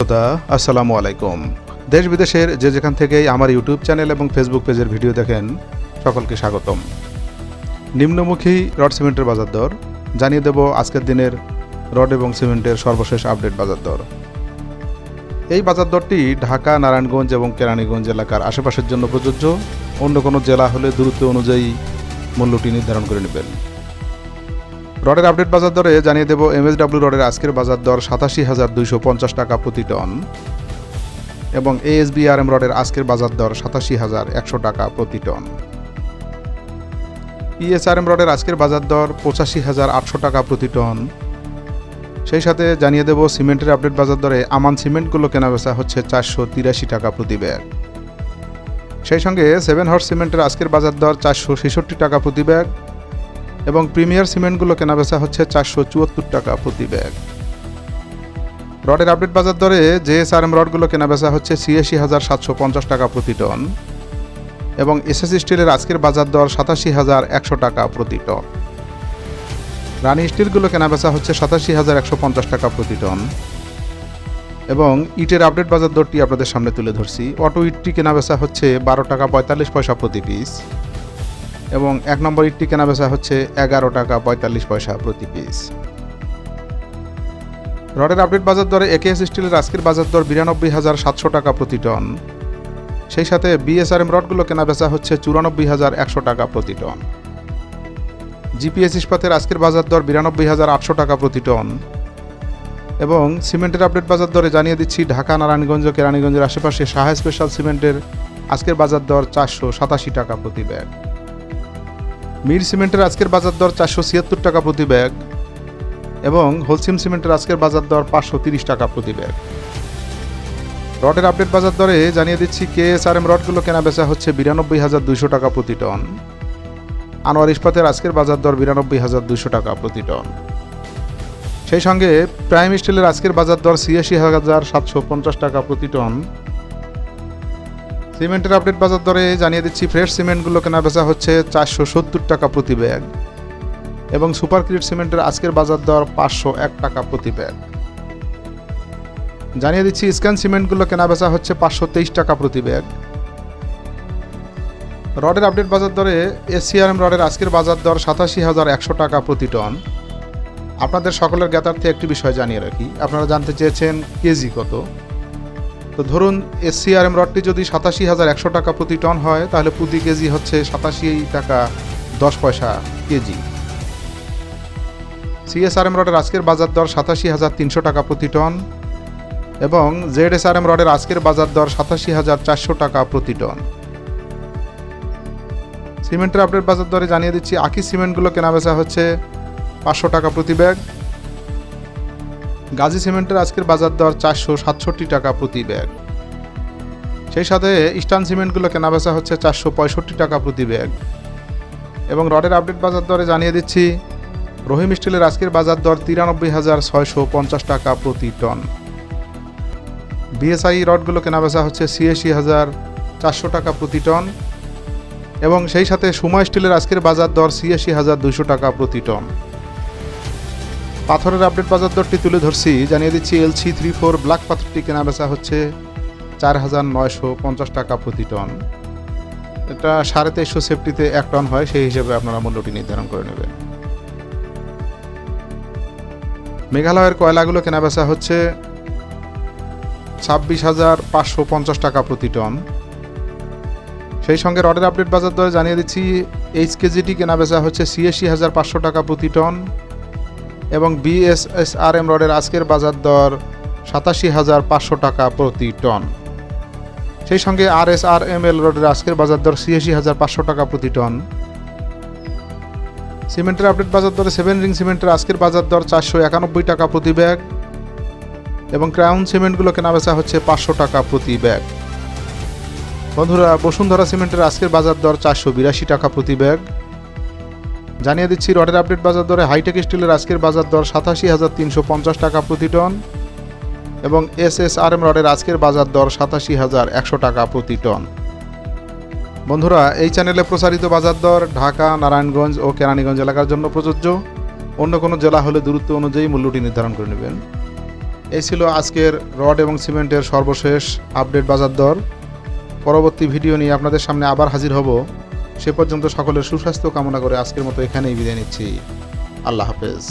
শ্রোতা আসসালামু আলাইকুম। দেশ বিদেশের যে যেখান থেকেই আমার ইউটিউব চ্যানেল এবং ফেসবুক পেজের ভিডিও দেখেন সকলকে স্বাগতম। নিম্নমুখী রড সিমেন্টের বাজার দর জানিয়ে দেব আজকের দিনের রড এবং সিমেন্টের সর্বশেষ আপডেট বাজার দর। এই বাজার দরটি ঢাকা, নারায়ণগঞ্জ এবং কেরানীগঞ্জ এলাকার আশেপাশের জন্য প্রযোজ্য। অন্য কোনো জেলা হলে দূরত্ব অনুযায়ী মূল্যটি নির্ধারণ করে নেবেন। রডের আপডেট বাজার দরে জানিয়ে দেব MSW রডের আজকের বাজার দর 87,250 টাকা প্রতি টন এবং ASBRM রডের আজকের বাজার দর 87,100 টাকা প্রতি টন। PSRM রডের আজকের বাজার দর 85,800 টাকা প্রতি টন। সেই সাথে জানিয়ে দেব সিমেন্টের আপডেট বাজার দরে আমান সিমেন্টগুলো কেনাবেচা হচ্ছে 483 টাকা প্রতি ব্যাগ। সেই সঙ্গে 7 হর্স সিমেন্টের আজকের বাজার দর 466 টাকা প্রতি ব্যাগ এবং প্রিমিয়ার সিমেন্টগুলো কেনাবেচা হচ্ছে 474 টাকা প্রতি ব্যাগ। রডের আপডেট বাজার দরে JSRM রডগুলো কেনাবেচা হচ্ছে 86,750 টাকা প্রতি টন এবং SS স্টিলের আজকের বাজার দর 87,100 টাকা প্রতি টন। রানি স্টিলগুলো কেনাবেচা হচ্ছে 87,150 টাকা প্রতি টন এবং ইটের আপডেট বাজার দরটি আপনাদের সামনে তুলে ধরছি। অটো ইটটি কেনাবেচা হচ্ছে 12 টাকা 45 পয়সা প্রতি পিস এবং 1 নম্বর ইটটি কেনাবেচা হচ্ছে 11 টাকা 45 পয়সা প্রতি পিস। রডের আপডেট বাজার দরে AKS স্টিলের আজকের বাজার দর 92,700 টাকা প্রতি টন। সেই সাথে BSRM রডগুলো কেনাবেচা হচ্ছে 94,100 টাকা প্রতি টন। GPS ইস্পাতের আজকের বাজার দর 92,800 টাকা প্রতি টন এবং সিমেন্টের আপডেট বাজার দরে জানিয়ে দিচ্ছি ঢাকা, নারায়ণগঞ্জ ও কেরানীগঞ্জের আশেপাশে সাহা স্পেশাল সিমেন্টের আজকের বাজার দর 487 টাকা প্রতি ব্যাগ। মির সিমেন্টের আজকের বাজার দর 476 টাকা প্রতি ব্যাগ এবং হোলসিম সিমেন্টের আজকের বাজার দর 530 টাকা প্রতি ব্যাগ। রডের আপডেট বাজার দরে জানিয়ে দিচ্ছি KSRM রডগুলো কেনাবেচা হচ্ছে 92,200 টাকা প্রতি টন। আনোয়ার ইস্পাতের আজকের বাজার দর 92,200 টাকা প্রতি টন। সেই সঙ্গে প্রাইম স্টিলের আজকের বাজার দর 86,750 টাকা প্রতি টন। সিমেন্টের আপডেট বাজার দরে জানিয়ে দিচ্ছি ফ্রেশ সিমেন্টগুলো কেনাবেচা হচ্ছে 470 টাকা প্রতি ব্যাগ এবং সুপার ক্রিট সিমেন্টের আজকের বাজার দর 501 টাকা প্রতি ব্যাগ। জানিয়ে দিচ্ছি স্ক্যান সিমেন্টগুলো কেনাবেচা হচ্ছে 523 টাকা প্রতি ব্যাগ। রডের আপডেট বাজার দরে SCRM রডের আজকের বাজার দর 87,100 টাকা প্রতি টন। আপনাদের সকলের জ্ঞাতার্থে একটি বিষয় জানিয়ে রাখি, আপনারা জানতে চেয়েছেন কেজি কত। তো ধরুন SCRM রডটি যদি 87,100 টাকা প্রতি টন হয় তাহলে প্রতি কেজি হচ্ছে 87 টাকা 10 পয়সা কেজি। CSRM রডের আজকের বাজার দর 87,300 টাকা প্রতি টন এবং ZSRM রডের আজকের বাজার দর 87,400 টাকা প্রতি টন। সিমেন্টের আপডেট বাজার দরে জানিয়ে দিচ্ছি আকি সিমেন্টগুলো কেনাবেচা হচ্ছে 500 টাকা প্রতি ব্যাগ। গাজী সিমেন্টের আজকের বাজার দর 467 টাকা প্রতি ব্যাগ। সেই সাথে ইস্টার্ন সিমেন্টগুলো কেনাবেচা হচ্ছে 465 টাকা প্রতি ব্যাগ এবং রডের আপডেট বাজার দরে জানিয়ে দিচ্ছি রহিম স্টিলের আজকের বাজার দর 93,650 টাকা প্রতি টন। BSI রডগুলো কেনাবেচা হচ্ছে 86,400 টাকা প্রতি টন এবং সেই সাথে সুমা স্টিলের আজকের বাজার দর 86,200 টাকা প্রতি টন। পাথরের আপডেট বাজার দরটি তুলে ধরছি, জানিয়ে দিচ্ছি LC34 ব্ল্যাক পাথরটি কেনাবেচা হচ্ছে 4,950 টাকা প্রতি টন। এটা 2350 সেফটিতে 1 টন হয়, সেই হিসেবে আপনারা মূল্যটি নির্ধারণ করে নেবেন। মেঘালয়ের কয়লাগুলো কেনাবেচা হচ্ছে 26,550 টাকা প্রতি টন। সেই সঙ্গে রডের আপডেট বাজার দরে জানিয়ে দিচ্ছি HKGটি কেনাবেচা হচ্ছে 86,500 টাকা প্রতি টন এবং BSSRM রডের আজকের বাজার দর 87,500 টাকা প্রতি টন। সেই সঙ্গে RSRML রডের আজকের বাজার দর 86,500 টাকা প্রতি টন। সিমেন্টের আপডেট বাজার দরে 7 রিং সিমেন্টের আজকের বাজার দর 491 টাকা প্রতি ব্যাগ এবং ক্রাউন সিমেন্টগুলো কেনাবেচা হচ্ছে 500 টাকা প্রতি ব্যাগ। বন্ধুরা, বসুন্ধরা সিমেন্টের আজকের বাজার দর 482 টাকা প্রতি ব্যাগ। জানিয়ে দিচ্ছি রডের আপডেট বাজার দরে হাইটেক স্টিলের আজকের বাজার দর 87,350 টাকা প্রতি টন এবং SSRM রডের আজকের বাজার দর 87,100 টাকা প্রতি টন। বন্ধুরা, এই চ্যানেলে প্রচারিত বাজার দর ঢাকা, নারায়ণগঞ্জ ও কেরানীগঞ্জ এলাকার জন্য প্রযোজ্য। অন্য কোনো জেলা হলে দূরত্ব অনুযায়ী মূল্যটি নির্ধারণ করে নেবেন। এই ছিল আজকের রড এবং সিমেন্টের সর্বশেষ আপডেট বাজার দর। পরবর্তী ভিডিও নিয়ে আপনাদের সামনে আবার হাজির হব। সে পর্যন্ত সকলের সুস্বাস্থ্য কামনা করে আজকের মতো এখানেই বিদায় নিচ্ছি। আল্লাহ হাফেজ।